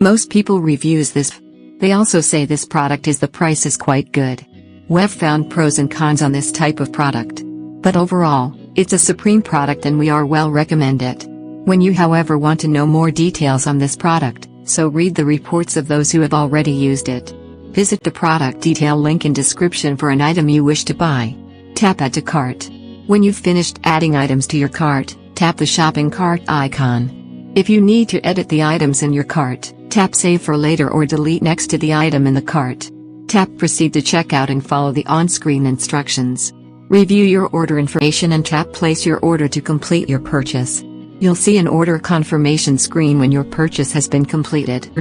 Most people reviews this. They also say this product the price is quite good. We've found pros and cons on this type of product. But overall, it's a supreme product and we are well recommend it. When you however want to know more details on this product, so read the reports of those who have already used it. Visit the product detail link in description for an item you wish to buy. Tap Add to Cart. When you've finished adding items to your cart, tap the shopping cart icon. If you need to edit the items in your cart, tap Save for later or delete next to the item in the cart. Tap Proceed to checkout and follow the on-screen instructions. Review your order information and tap Place your order to complete your purchase. You'll see an order confirmation screen when your purchase has been completed.